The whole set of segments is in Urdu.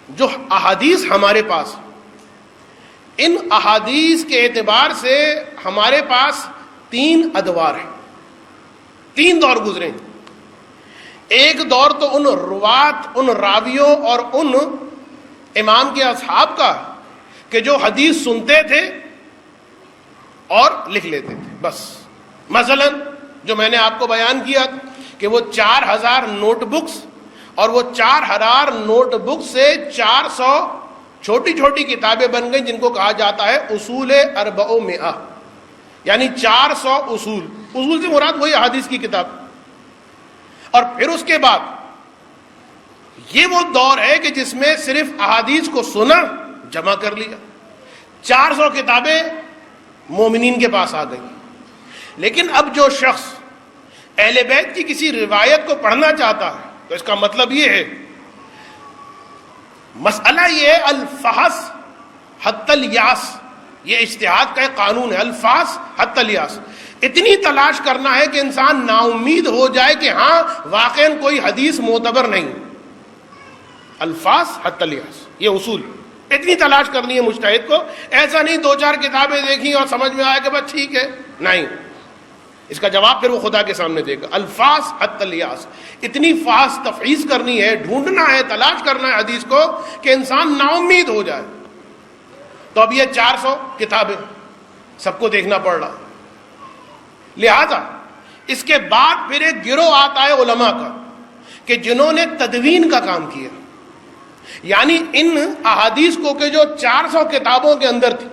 جو احادیث ہمارے پاس، ان احادیث کے اعتبار سے ہمارے پاس 3 ادوار ہیں، 3 دور گزرے ہیں۔ ایک دور تو ان روات، ان راویوں اور ان امام کے اصحاب کا کہ جو حدیث سنتے تھے اور لکھ لیتے تھے بس۔ مثلا جو میں نے آپ کو بیان کیا کہ وہ 4000 نوٹ بکس، اور وہ 4000 نوٹ بکس سے 400 چھوٹی چھوٹی کتابیں بن گئی جن کو کہا جاتا ہے اصول 400، یعنی 400 اصول۔ اصول سے مراد وہی احادیث کی کتاب۔ اور پھر اس کے بعد یہ وہ دور ہے کہ جس میں صرف احادیث کو سنا، جمع کر لیا، 400 کتابیں مومنین کے پاس آ گئی۔ لیکن اب جو شخص اہل بیت کی کسی روایت کو پڑھنا چاہتا ہے تو اس کا مطلب یہ ہے، مسئلہ یہ ہے الفحص حتی الیاس، یہ اجتہاد کا ایک قانون ہے، الفحص حتی الیاس، اتنی تلاش کرنا ہے کہ انسان نا امید ہو جائے کہ ہاں واقعاً کوئی حدیث معتبر نہیں۔ الفاظ حتی الیاس، یہ اصول، اتنی تلاش کرنی ہے مجتہد کو۔ ایسا نہیں 2-4 کتابیں دیکھی اور سمجھ میں آیا کہ بس ٹھیک ہے، نہیں، اس کا جواب پھر وہ خدا کے سامنے دے گا۔ الفاظ حتی الیاس، اتنی فاس تفحیص کرنی ہے، ڈھونڈنا ہے، تلاش کرنا ہے حدیث کو کہ انسان نا امید ہو جائے۔ تو اب یہ 400 کتابیں سب کو دیکھنا پڑ رہا، لہذا اس کے بعد پھر ایک گروہ آتا ہے علماء کا کہ جنہوں نے تدوین کا کام کیا، یعنی ان احادیث کو کہ جو 400 کتابوں کے اندر تھی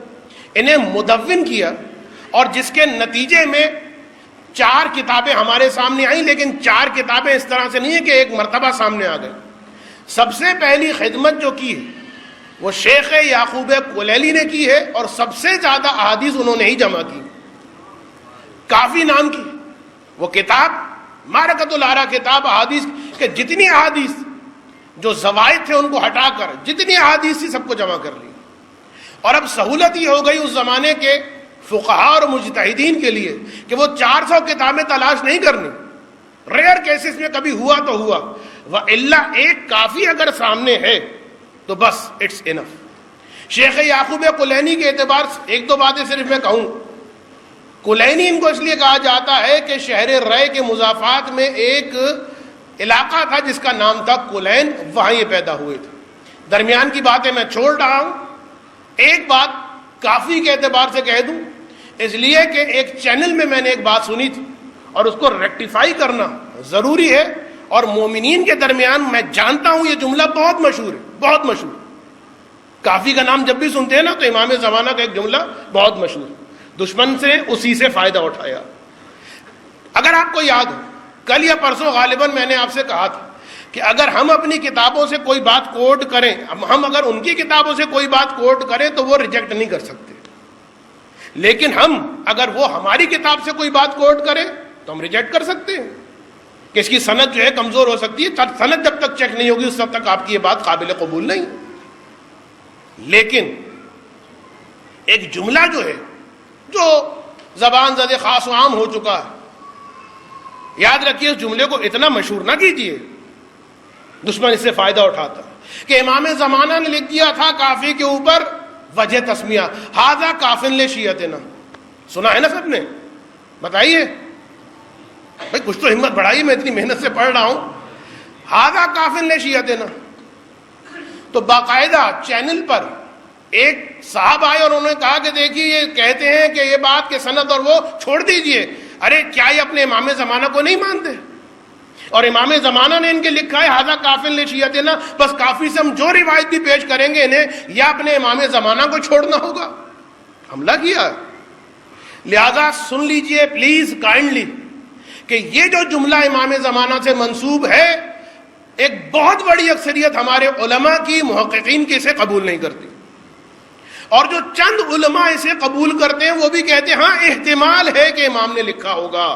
انہیں مدون کیا، اور جس کے نتیجے میں 4 کتابیں ہمارے سامنے آئیں، لیکن 4 کتابیں اس طرح سے نہیں ہے کہ ایک مرتبہ سامنے آ گئی۔ سب سے پہلی خدمت جو کی ہے وہ شیخ یعقوب کلیلی نے کی ہے، اور سب سے زیادہ احادیث انہوں نے ہی جمع کی۔ کافی نام کی وہ کتاب، معرکۃ الآراء کتاب، احادیث کہ جتنی احادیث جو زوائد تھے ان کو ہٹا کر جتنی احادیث تھی سب کو جمع کر لی۔ اور اب سہولت یہ ہو گئی اس زمانے کے فقہاء اور مجتہدین کے لیے کہ وہ 400 کتابیں تلاش نہیں کرنی، ریئر کیسز میں کبھی ہوا تو ہوا، وَإِلَّا ایک کافی اگر سامنے ہے تو بس اٹس انف۔ شیخ یعقوب کلینی کے اعتبار سے 1-2 باتیں صرف میں کہوں۔ کلینی ان کو اس لیے کہا جاتا ہے کہ شہر رے کے مضافات میں ایک علاقہ تھا جس کا نام تھا کلین، وہاں یہ پیدا ہوئے تھے۔ درمیان کی باتیں میں چھوڑ رہا ہوں، ایک بات کافی کے اعتبار سے کہہ دوں، اس لیے کہ ایک چینل میں نے ایک بات سنی تھی اور اس کو ریکٹیفائی کرنا ضروری ہے، اور مومنین کے درمیان میں جانتا ہوں یہ جملہ بہت مشہور ہے، بہت مشہور۔ کافی کا نام جب بھی سنتے ہیں نا تو امام زمانہ کا ایک جملہ بہت مشہور، دشمن سے اسی سے فائدہ اٹھایا۔ اگر آپ کو یاد ہو کل یا پرسوں غالباً میں نے آپ سے کہا تھا کہ اگر ہم اپنی کتابوں سے کوئی بات کوٹ کریں، ہم اگر ان کی کتابوں سے کوئی بات کوٹ کریں تو وہ ریجیکٹ نہیں کر سکتے، لیکن ہم اگر وہ ہماری کتاب سے کوئی بات کوٹ کریں تو ہم ریجیکٹ کر سکتے ہیں کہ اس کی سند جو ہے کمزور ہو سکتی ہے۔ سند جب تک چیک نہیں ہوگی اس وقت تک آپ کی یہ بات قابل قبول نہیں۔ لیکن ایک جملہ جو ہے جو زبان زد خاص و عام ہو چکا ہے، یاد رکھیے اس جملے کو اتنا مشہور نہ کیجیے، دشمن اس سے فائدہ اٹھاتا ہے، کہ امام زمانہ نے لکھ دیا تھا کافی کے اوپر وجہ تسمیہ، ھذا کافن لشیعتنا۔ سنا ہے نا سب نے؟ بتائیے بھائی، کچھ تو ہمت بڑھائیے، میں اتنی محنت سے پڑھ رہا ہوں۔ ھذا کافن لشیعتنا، تو باقاعدہ چینل پر ایک صاحب آئے اور انہوں نے کہا کہ دیکھیے یہ کہتے ہیں کہ یہ بات کہ سند اور وہ چھوڑ دیجئے، ارے کیا یہ اپنے امام زمانہ کو نہیں مانتے؟ اور امام زمانہ نے ان کے لکھا ہے ھذا کافن لشیعتنا، بس کافی سے ہم جو روایت بھی پیش کریں گے انہیں یا اپنے امام زمانہ کو چھوڑنا ہوگا۔ حملہ کیا، لہذا سن لیجئے پلیز کائنڈلی کہ یہ جو جملہ امام زمانہ سے منسوب ہے، ایک بہت بڑی اکثریت ہمارے علماء کی، محققین کی اسے قبول نہیں کرتی، اور جو چند علماء اسے قبول کرتے ہیں وہ بھی کہتے ہیں ہاں احتمال ہے کہ امام نے لکھا ہوگا۔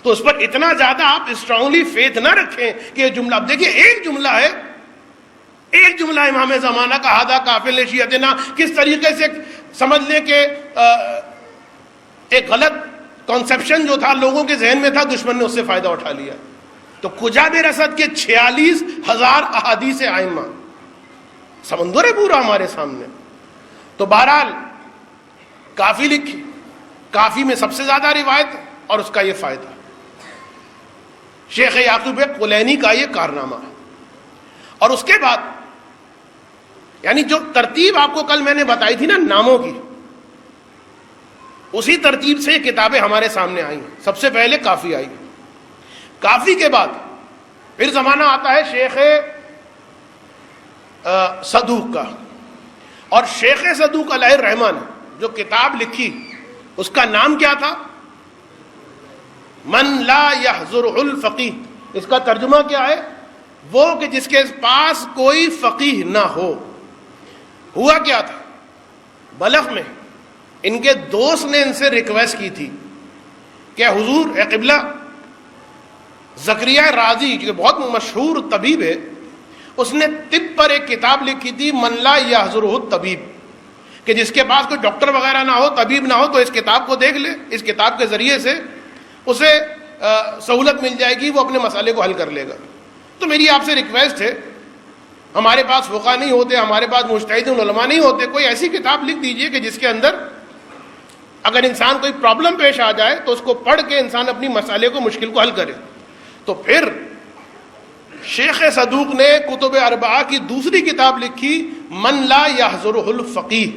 تو اس پر اتنا زیادہ آپ اسٹرانگلی فیتھ نہ رکھیں کہ یہ جملہ، اب دیکھیے ایک جملہ ہے، ایک جملہ امام زمانہ کا ھذا کافن لشیعتنا، کس طریقے سے سمجھ لیں کہ ایک غلط کانسیپشن جو تھا لوگوں کے ذہن میں تھا، دشمن نے اس سے فائدہ اٹھا لیا۔ تو کجا بے رسد کے 46,000 احادیث ائمہ، سمندر ہے پورا ہمارے سامنے. تو بہرحال کافی لکھی, کافی میں سب سے زیادہ روایت اور اس کا یہ فائدہ. شیخ یعقوب کلینی کا یہ کارنامہ ہے. اور اس کے بعد یعنی جو ترتیب آپ کو کل میں نے بتائی تھی نا ناموں کی, اسی ترتیب سے یہ کتابیں ہمارے سامنے آئی ہیں. سب سے پہلے کافی آئی, کافی کے بعد پھر زمانہ آتا ہے شیخ صدوق کا. اور شیخ صدوق علیہ الرحمہ نے جو کتاب لکھی اس کا نام کیا تھا؟ من لا یحضرہ الفقیہ. اس کا ترجمہ کیا ہے؟ وہ کہ جس کے پاس کوئی فقیہ نہ ہو. ہوا کیا تھا, بلخ میں ان کے دوست نے ان سے ریکویسٹ کی تھی کہ حضور اے قبلہ, زکریا رازی جو بہت مشہور طبیب ہے, اس نے طب پر ایک کتاب لکھی تھی من لا یحضرہ الطبیب, کہ جس کے پاس کوئی ڈاکٹر وغیرہ نہ ہو, طبیب نہ ہو, تو اس کتاب کو دیکھ لے. اس کتاب کے ذریعے سے اسے سہولت مل جائے گی, وہ اپنے مسئلے کو حل کر لے گا. تو میری آپ سے ریکویسٹ ہے, ہمارے پاس فقہ نہیں ہوتے, ہمارے پاس مجتہد علماء نہیں ہوتے, کوئی ایسی کتاب لکھ دیجئے کہ جس کے اندر اگر انسان کوئی پرابلم پیش آ جائے تو اس کو پڑھ کے انسان اپنی مسئلے کو, مشکل کو حل کرے. تو پھر شیخ صدوق نے کتب اربعہ کی دوسری کتاب لکھی من لا یحضرہ الفقیہ.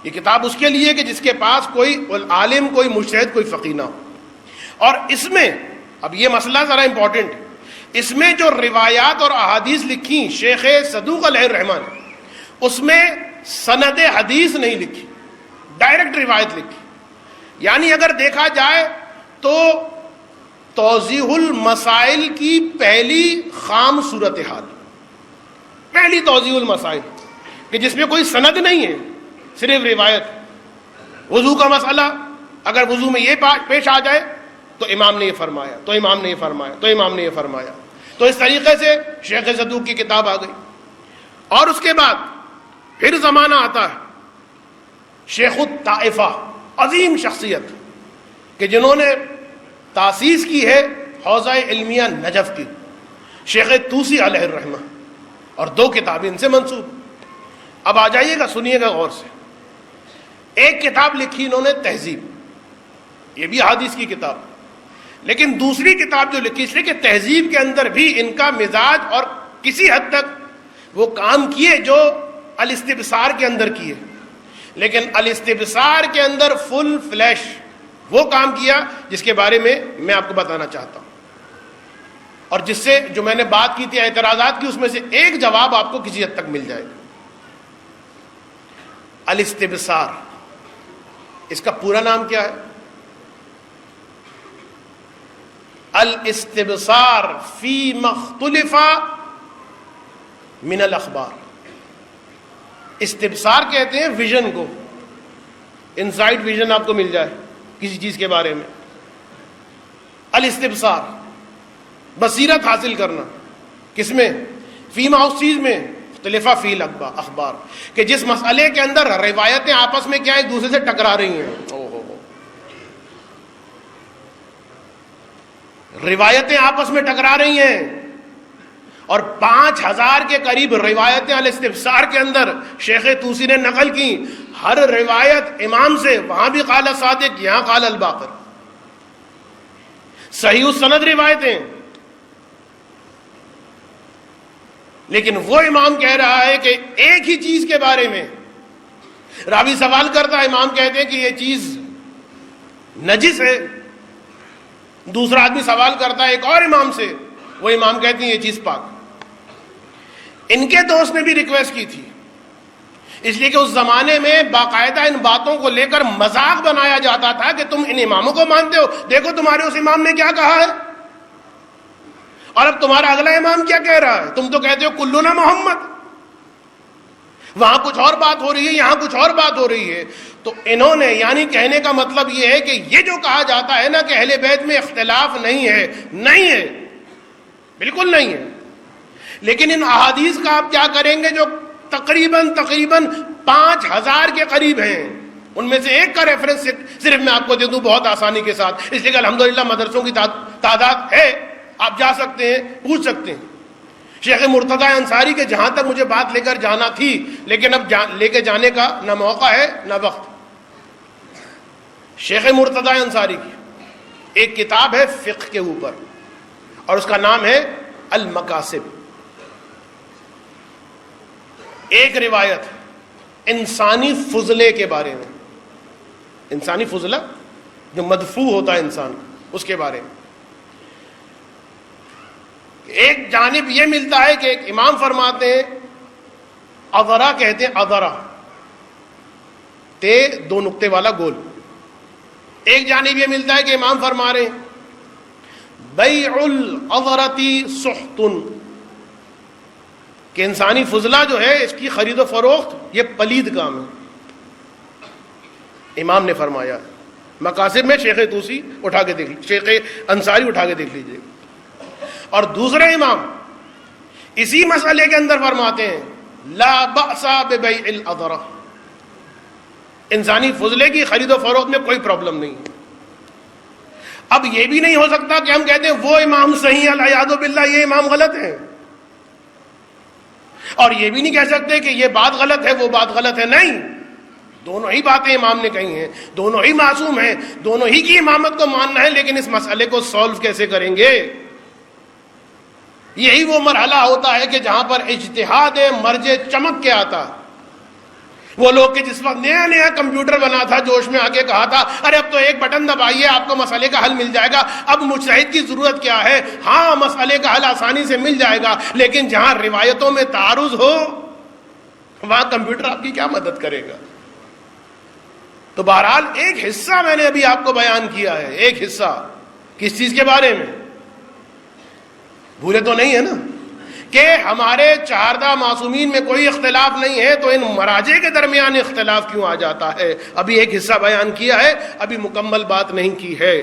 یہ کتاب اس کے لیے کہ جس کے پاس کوئی عالم, کوئی مجتہد, کوئی فقیہ نہ ہو. اور اس میں اب یہ مسئلہ ذرا امپورٹنٹ, اس میں جو روایات اور احادیث لکھی شیخ صدوق علیہ الرحمہ نے, اس میں سند حدیث نہیں لکھی, ڈائریکٹ روایت لکھی. یعنی اگر دیکھا جائے تو توضیح المسائل کی پہلی خام صورتحال, پہلی توضیح المسائل کہ جس میں کوئی سند نہیں ہے, صرف روایت. وضو کا مسئلہ, اگر وضو میں یہ پیش آ جائے تو امام نے یہ فرمایا, تو امام نے یہ فرمایا, تو امام نے یہ فرمایا. تو اس طریقے سے شیخ صدوق کی کتاب آ گئی. اور اس کے بعد پھر زمانہ آتا ہے شیخ الطائفہ, عظیم شخصیت کہ جنہوں نے تاسیس کی ہے حوزہ علمیہ نجف کی, شیخ طوسی علیہ الرحمہ, اور 2 کتابیں ان سے منسوب. اب آ جائیے گا, سنیے گا غور سے. ایک کتاب لکھی انہوں نے تہذیب, یہ بھی حدیث کی کتاب, لیکن دوسری کتاب جو لکھی, اس لیے کہ تہذیب کے اندر بھی ان کا مزاج اور کسی حد تک وہ کام کیے جو الاستبصار کے اندر کیے, لیکن الاستبصار کے اندر فل فلیش وہ کام کیا جس کے بارے میں آپ کو بتانا چاہتا ہوں. اور جس سے جو میں نے بات کی تھی اعتراضات کی, اس میں سے ایک جواب آپ کو کسی حد تک مل جائے گا. الاستبصار, اس کا پورا نام کیا ہے؟ الاستبصار فی مختلف من الاخبار. استبصار کہتے ہیں ویژن کو, انسائٹ ویژن آپ کو مل جائے کسی چیز کے بارے میں. الاستبصار بصیرت حاصل کرنا, کس میں؟ فیما, اس چیز میں, مختلفہ فی الاخبار, کہ جس مسئلے کے اندر روایتیں آپس میں کیا ایک دوسرے سے ٹکرا رہی ہیں. روایتیں آپس میں ٹکرا رہی ہیں, اور 5000 کے قریب روایتیں الاستبصار کے اندر شیخ طوسی نے نقل کی. ہر روایت امام سے, وہاں بھی قال صادق, یہاں قال الباقر, صحیح السند روایتیں. لیکن وہ امام کہہ رہا ہے کہ ایک ہی چیز کے بارے میں راوی سوال کرتا ہے, امام کہتے ہیں کہ یہ چیز نجس ہے. دوسرا آدمی سوال کرتا ہے ایک اور امام سے, وہ امام کہتے ہیں یہ چیز پاک. ان کے دوست نے بھی ریکویسٹ کی تھی, اس لیے کہ اس زمانے میں باقاعدہ ان باتوں کو لے کر مذاق بنایا جاتا تھا کہ تم ان اماموں کو مانتے ہو, دیکھو تمہارے اس امام نے کیا کہا ہے, اور اب تمہارا اگلا امام کیا کہہ رہا ہے. تم تو کہتے ہو کلنا محمد, وہاں کچھ اور بات ہو رہی ہے, یہاں کچھ اور بات ہو رہی ہے. تو انہوں نے, یعنی کہنے کا مطلب یہ ہے کہ یہ جو کہا جاتا ہے نا کہ اہل بیت میں اختلاف نہیں ہے, نہیں ہے, بالکل نہیں ہے. لیکن ان احادیث کا آپ کیا کریں گے جو تقریباً 5000 کے قریب ہیں, ان میں سے ایک کا ریفرنس صرف میں آپ کو دے دوں بہت آسانی کے ساتھ, اس لیے کہ الحمدللہ مدرسوں کی تعداد ہے, آپ جا سکتے ہیں, پوچھ سکتے ہیں. شیخ مرتضی انصاری کے جہاں تک مجھے بات لے کر جانا تھی، لیکن اب لے کے جانے کا نہ موقع ہے نہ وقت. شیخ مرتضی انصاری کی ایک کتاب ہے فقہ کے اوپر، اور اس کا نام ہے المقاصد. ایک روایت انسانی فضلے کے بارے میں، انسانی فضلہ جو مدفوع ہوتا ہے انسان کا، اس کے بارے میں. ایک جانب یہ ملتا ہے کہ ایک امام فرماتے ہیں، اذرا کہتے ہیں، اذرا تے دو نقطے والا گول. ایک جانب یہ ملتا ہے کہ امام فرما رہے ہیں بیع الاذرتی سحت، کہ انسانی فضلہ جو ہے اس کی خرید و فروخت یہ پلید کام ہے. امام نے فرمایا. مقاصد میں شیخ طوسی اٹھا کے دیکھ لیجیے، شیخ انصاری اٹھا کے دیکھ لیجیے. اور دوسرے امام اسی مسئلے کے اندر فرماتے ہیں لا بأس ببیع الاذرہ، انسانی فضلے کی خرید و فروخت میں کوئی پرابلم نہیں. اب یہ بھی نہیں ہو سکتا کہ ہم کہتے ہیں وہ امام صحیح العیاذ باللہ یہ امام غلط ہے، اور یہ بھی نہیں کہہ سکتے کہ یہ بات غلط ہے وہ بات غلط ہے. نہیں، دونوں ہی باتیں امام نے کہی ہیں، دونوں ہی معصوم ہیں، دونوں ہی کی امامت کو ماننا ہے. لیکن اس مسئلے کو سولو کیسے کریں گے؟ یہی وہ مرحلہ ہوتا ہے کہ جہاں پر اجتہاد مرج چمک کے آتا. وہ لوگ کہ جس وقت نیا نیا کمپیوٹر بنا تھا، جوش میں آ کے کہا تھا ارے اب تو ایک بٹن دبائیے آپ کو مسئلے کا حل مل جائے گا، اب مجتہد کی ضرورت کیا ہے؟ ہاں مسئلے کا حل آسانی سے مل جائے گا، لیکن جہاں روایتوں میں تعارض ہو وہاں کمپیوٹر آپ کی کیا مدد کرے گا؟ تو بہرحال ایک حصہ میں نے ابھی آپ کو بیان کیا ہے، ایک حصہ کس چیز کے بارے میں؟ بھولے تو نہیں ہے نا کہ ہمارے چہاردہ معصومین میں کوئی اختلاف نہیں ہے، تو ان مراجع کے درمیان اختلاف کیوں آ جاتا ہے؟ ابھی ایک حصہ بیان کیا ہے، ابھی مکمل بات نہیں کی ہے.